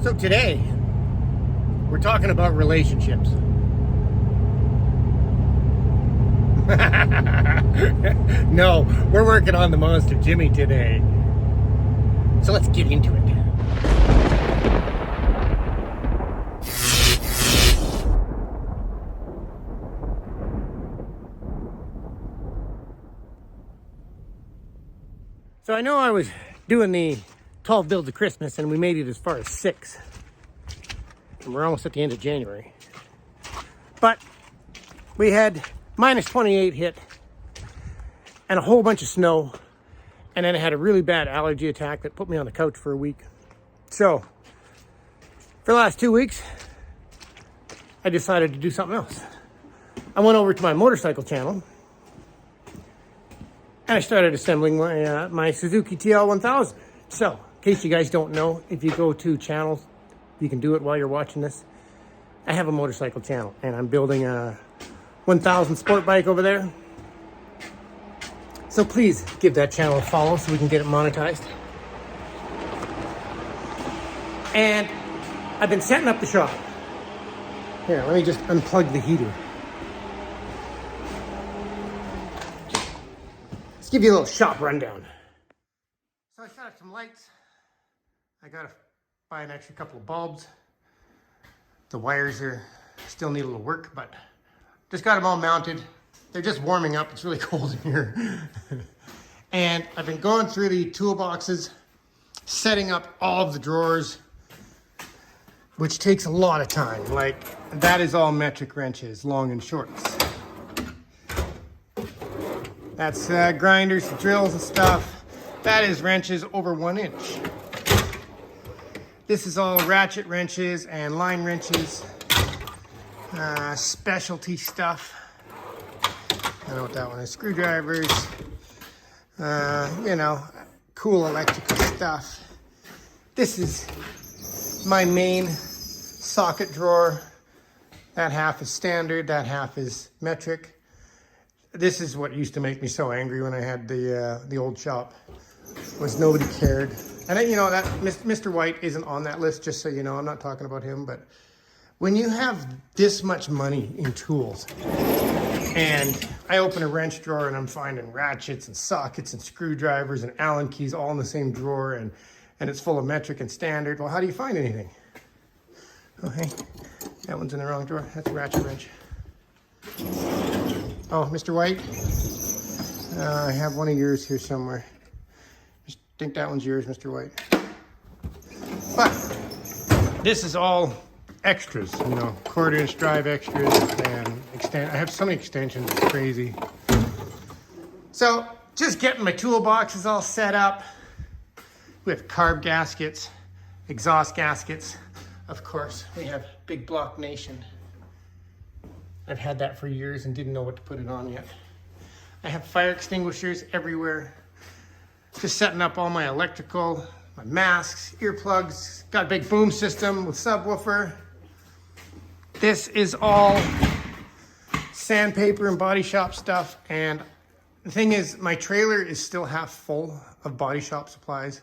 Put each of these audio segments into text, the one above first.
So today, we're talking about relationships. No, we're working on the Monster Jimmy today. So let's get into it. So I know I was doing the 12 builds of Christmas and we made it as far as 6. And we're almost at the end of January. But we had minus 28 hit and a whole bunch of snow. And then I had a really bad allergy attack that put me on the couch for a week. So for the last 2 weeks, I decided to do something else. I went over to my motorcycle channel and I started assembling my Suzuki TL1000. So, in case you guys don't know, if you go to channels, you can do it while you're watching this. I have a motorcycle channel, and I'm building a 1000 sport bike over there. So please give that channel a follow so we can get it monetized. And I've been setting up the shop. Here, let me just unplug the heater. Let's give you a little shop rundown. So I set up some lights. I gotta buy an extra couple of bulbs. The wires still need a little work, but just got them all mounted. They're just warming up. It's really cold in here. And I've been going through the toolboxes, setting up all of the drawers, which takes a lot of time. Like, that is all metric wrenches, long and shorts. That's grinders, drills and stuff. That is wrenches over 1 inch. This is all ratchet wrenches and line wrenches. Specialty stuff. I know what that one is. Screwdrivers. You know, cool electrical stuff. This is my main socket drawer. That half is standard, that half is metric. This is what used to make me so angry when I had the old shop, was nobody cared. And you know, that Mr. White isn't on that list, just so you know. I'm not talking about him, but when you have this much money in tools, and I open a wrench drawer and I'm finding ratchets and sockets and screwdrivers and Allen keys all in the same drawer, and it's full of metric and standard. Well, how do you find anything? Oh, hey, that one's in the wrong drawer. That's a ratchet wrench. Oh, Mr. White, I have one of yours here somewhere. I think that one's yours, Mr. White. But this is all extras, you know, 1/4 inch drive extras, and I have so many extensions, it's crazy. So just getting my toolboxes all set up. We have carb gaskets, exhaust gaskets. Of course, we have Big Block Nation. I've had that for years and didn't know what to put it on yet. I have fire extinguishers everywhere. Just setting up all my electrical, my masks, earplugs. Got a big boom system with subwoofer. This is all sandpaper and body shop stuff. And the thing is, my trailer is still half full of body shop supplies,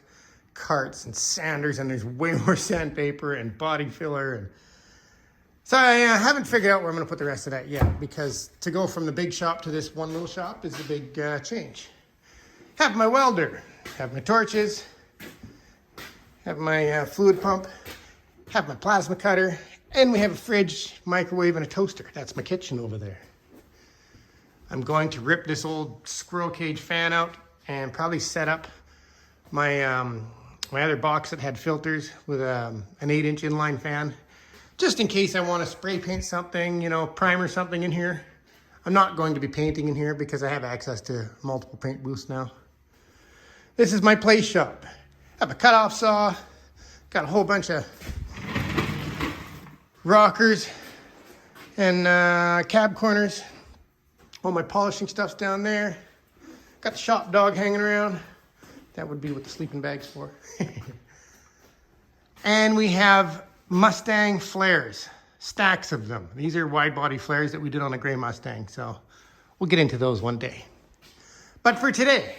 carts and sanders, and there's way more sandpaper and body filler. And so I haven't figured out where I'm going to put the rest of that yet, because to go from the big shop to this one little shop is a big change. Have my welder, have my torches, have my fluid pump, have my plasma cutter, and we have a fridge, microwave, and a toaster. That's my kitchen over there. I'm going to rip this old squirrel cage fan out and probably set up my my other box that had filters with an 8-inch inline fan, just in case I want to spray paint something, you know, primer something in here. I'm not going to be painting in here because I have access to multiple paint booths now. This is my place shop. I have a cutoff saw, got a whole bunch of rockers and cab corners. All my polishing stuff's down there. Got the shop dog hanging around. That would be what the sleeping bag's for. And we have Mustang flares, stacks of them. These are wide body flares that we did on a gray Mustang, so we'll get into those one day. But for today,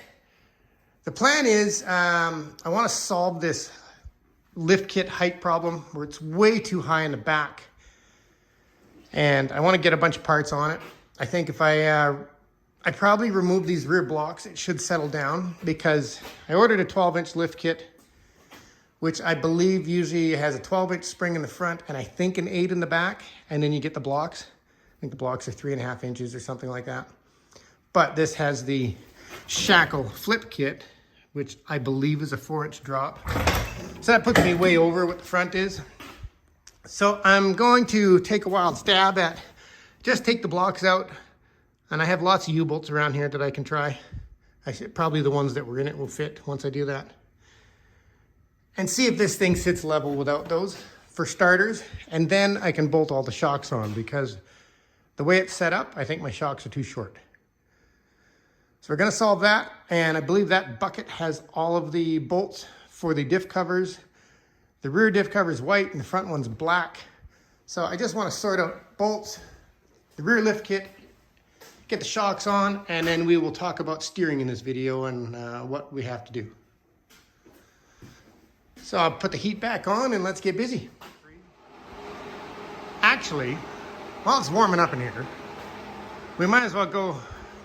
the plan is I want to solve this lift kit height problem where it's way too high in the back. And I want to get a bunch of parts on it. I think if I probably remove these rear blocks, it should settle down, because I ordered a 12-inch lift kit, which I believe usually has a 12-inch spring in the front and I think an 8 in the back, and then you get the blocks. I think the blocks are 3.5 inches or something like that. But this has the shackle flip kit, which I believe is a 4-inch drop. So that puts me way over what the front is. So I'm going to take a wild stab at just take the blocks out. And I have lots of U-bolts around here that I can try. Probably the ones that were in it will fit once I do that. And see if this thing sits level without those, for starters. And then I can bolt all the shocks on, because the way it's set up, I think my shocks are too short. So we're gonna solve that. And I believe that bucket has all of the bolts for the diff covers. The rear diff cover is white and the front one's black. So I just want to sort out bolts, the rear lift kit, get the shocks on, and then we will talk about steering in this video and what we have to do. So I'll put the heat back on and let's get busy. Actually, while it's warming up in here, we might as well go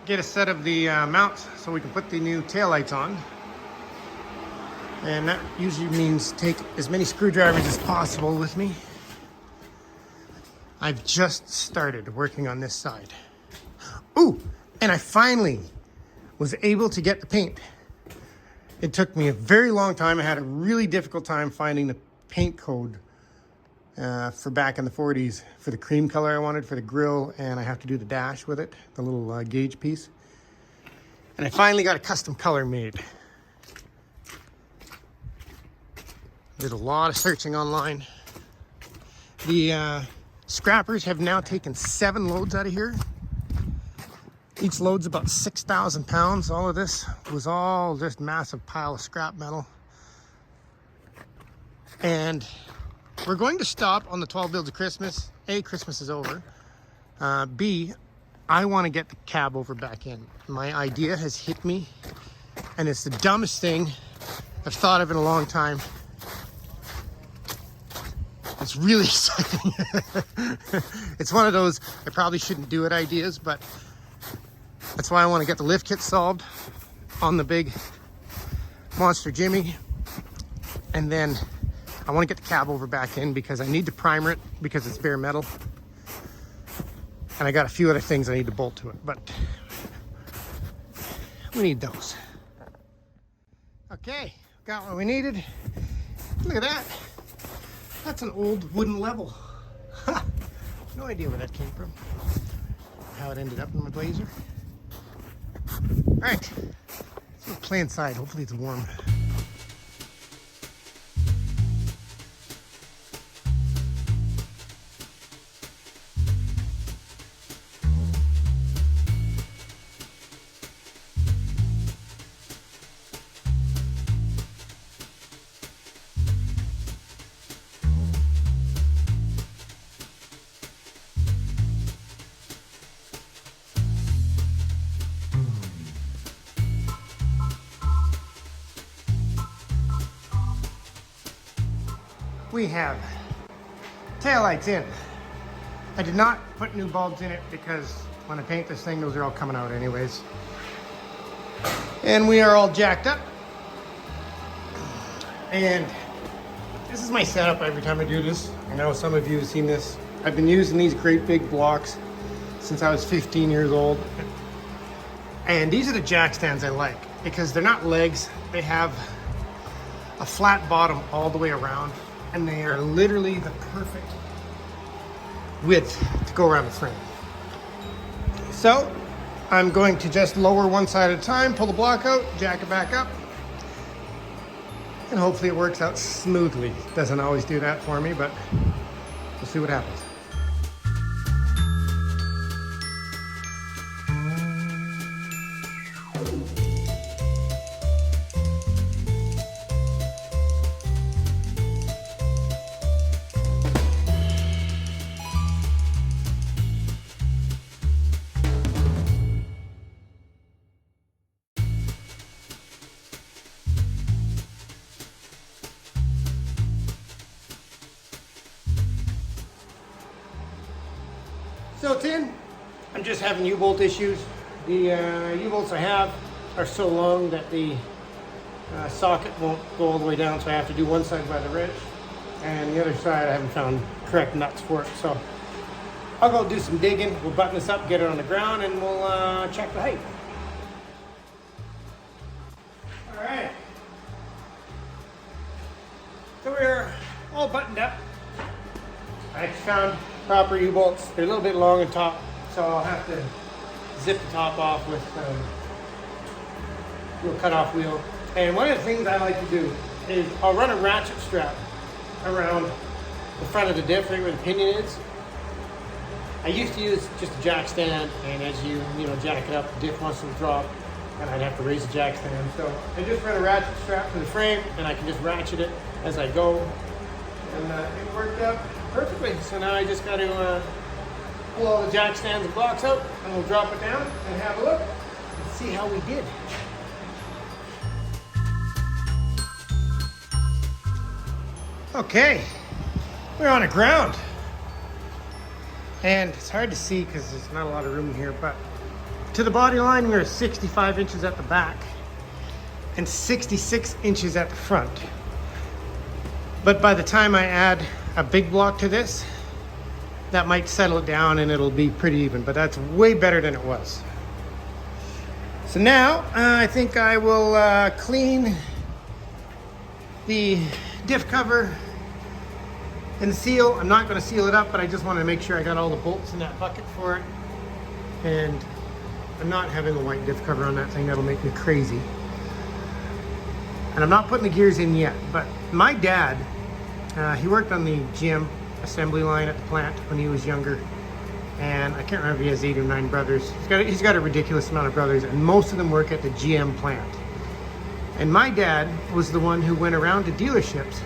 get a set of the mounts so we can put the new taillights on. And that usually means take as many screwdrivers as possible with me. I've just started working on this side. Ooh, and I finally was able to get the paint. It took me a very long time. I had a really difficult time finding the paint code for back in the 40s for the cream color I wanted for the grille, and I have to do the dash with it, the little gauge piece. And I finally got a custom color made. Did a lot of searching online. The scrappers have now taken 7 loads out of here. Each load's about 6,000 pounds. All of this was all just massive pile of scrap metal. And we're going to stop on the 12 builds of Christmas. A, Christmas is over. B, I want to get the cab over back in. My idea has hit me, and it's the dumbest thing I've thought of in a long time. It's really exciting. It's one of those I probably shouldn't do it ideas, but that's why I want to get the lift kit solved on the big Monster Jimmy. And then I want to get the cab over back in because I need to primer it because it's bare metal. And I got a few other things I need to bolt to it, but we need those. Okay, got what we needed. Look at that. That's an old wooden level. No idea where that came from. How it ended up in my Blazer. All right, let's play inside. Hopefully it's warm. We have taillights in. I did not put new bulbs in it because when I paint this thing, those are all coming out anyways. And we are all jacked up. And this is my setup every time I do this. I know some of you have seen this. I've been using these great big blocks since I was 15 years old. And these are the jack stands I like because they're not legs. They have a flat bottom all the way around. And they are literally the perfect width to go around the frame. So I'm going to just lower one side at a time, pull the block out, jack it back up, and hopefully it works out smoothly. It doesn't always do that for me, but we'll see what happens. So Tin, I'm just having U-bolt issues. The U-bolts I have are so long that the socket won't go all the way down, so I have to do one side by the wrench, and the other side I haven't found correct nuts for it. So I'll go do some digging, we'll button this up, get it on the ground, and we'll check the height. Alright. So we're all buttoned up. I found proper U-bolts. They're a little bit long and top, so I'll have to zip the top off with a little cut-off wheel. And one of the things I like to do is I'll run a ratchet strap around the front of the diff, right where the pinion is. I used to use just a jack stand, and as you jack it up, the diff wants to drop, and I'd have to raise the jack stand. So I just run a ratchet strap to the frame, and I can just ratchet it as I go. And it worked out perfectly. So now I just got to pull all the jack stands and blocks out, and we'll drop it down and have a look and see how we did. Okay, we're on the ground. And it's hard to see because there's not a lot of room here, but to the body line, we're 65 inches at the back and 66 inches at the front. But by the time I add a big block to this, that might settle it down and it'll be pretty even, but that's way better than it was. So now I think I will clean the diff cover and the seal. I'm not going to seal it up, but I just want to make sure I got all the bolts in that bucket for it. And I'm not having a white diff cover on that thing. That'll make me crazy. And I'm not putting the gears in yet, but my dad, he worked on the GM assembly line at the plant when he was younger. And I can't remember if he has 8 or 9 brothers. He's got a ridiculous amount of brothers, and most of them work at the GM plant. And my dad was the one who went around to dealerships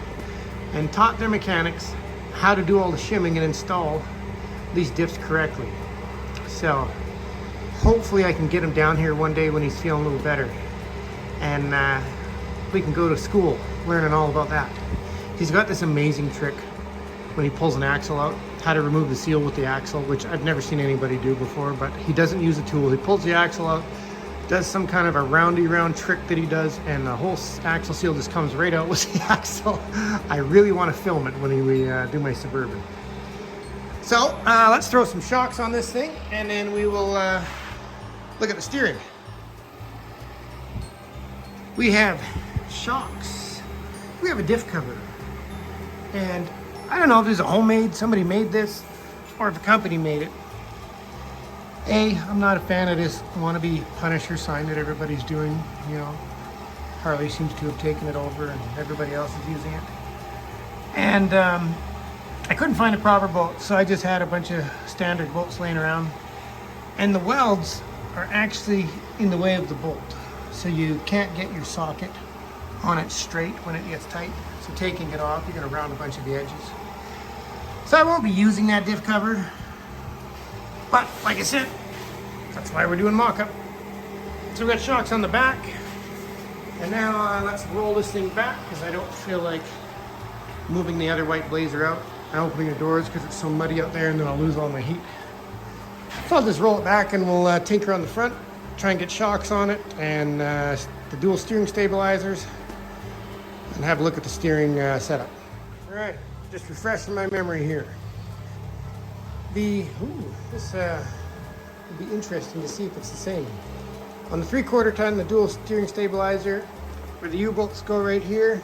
and taught their mechanics how to do all the shimming and install these diffs correctly. So hopefully I can get him down here one day when he's feeling a little better, and we can go to school learning all about that. He's got this amazing trick when he pulls an axle out, how to remove the seal with the axle, which I've never seen anybody do before, but he doesn't use a tool. He pulls the axle out, does some kind of a roundy round trick that he does, and the whole axle seal just comes right out with the axle. I really want to film it when we do my Suburban. So let's throw some shocks on this thing, and then we will look at the steering. We have shocks. We have a diff cover, and I don't know if this is a homemade, somebody made this, or if a company made it. I'm not a fan of this wannabe Punisher sign that everybody's doing. Harley seems to have taken it over and everybody else is using it. And I couldn't find a proper bolt, so I just had a bunch of standard bolts laying around. And the welds are actually in the way of the bolt, so you can't get your socket on it straight when it gets tight. So taking it off, you're gonna round a bunch of the edges. So I won't be using that diff cover. But like I said, that's why we're doing mock-up. So we got shocks on the back. And now let's roll this thing back because I don't feel like moving the other white blazer out and opening the doors because it's so muddy out there, and then I'll lose all my heat. So I'll just roll it back and we'll tinker on the front, try and get shocks on it and the dual steering stabilizers, and have a look at the steering setup. All right, just refreshing my memory here. This would be interesting to see if it's the same. On the 3/4 ton, the dual steering stabilizer, where the U-bolts go right here.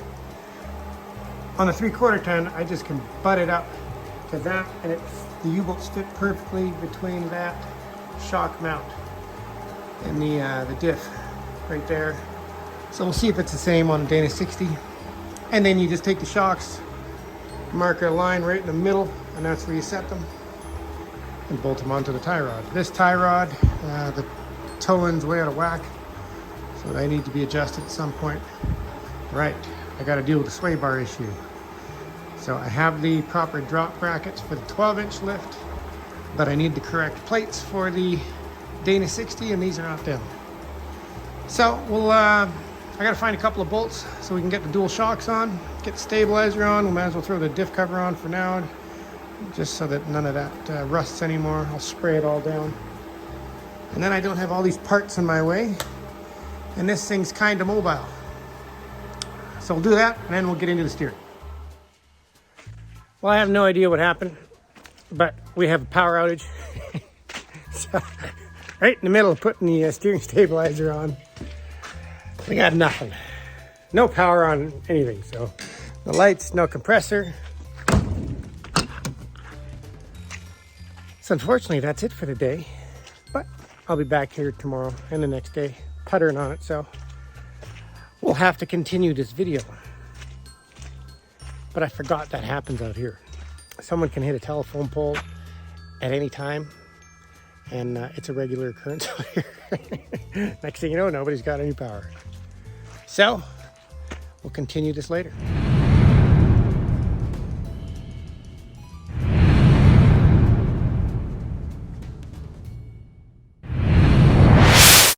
On the 3/4 ton, I just can butt it up to that, and the U-bolts fit perfectly between that shock mount and the diff right there. So we'll see if it's the same on a Dana 60. And then you just take the shocks, mark a line right in the middle, and that's where you set them, and bolt them onto the tie rod. This tie rod, the toe end's way out of whack, so they need to be adjusted at some point. Right, I got to deal with the sway bar issue. So I have the proper drop brackets for the 12-inch lift, but I need the correct plates for the Dana 60, and these are not them. So we'll, I got to find a couple of bolts so we can get the dual shocks on, get the stabilizer on. We might as well throw the diff cover on for now, just so that none of that rusts anymore. I'll spray it all down. And then I don't have all these parts in my way. And this thing's kind of mobile. So we'll do that, and then we'll get into the steering. Well, I have no idea what happened, but we have a power outage. So, right in the middle of putting the steering stabilizer on, we got nothing. No power on anything, so the lights, no compressor. So unfortunately, that's it for the day, but I'll be back here tomorrow and the next day puttering on it, so we'll have to continue this video. But I forgot that happens out here. Someone can hit a telephone pole at any time, and it's a regular occurrence out here. Next thing you know, nobody's got any power. So we'll continue this later.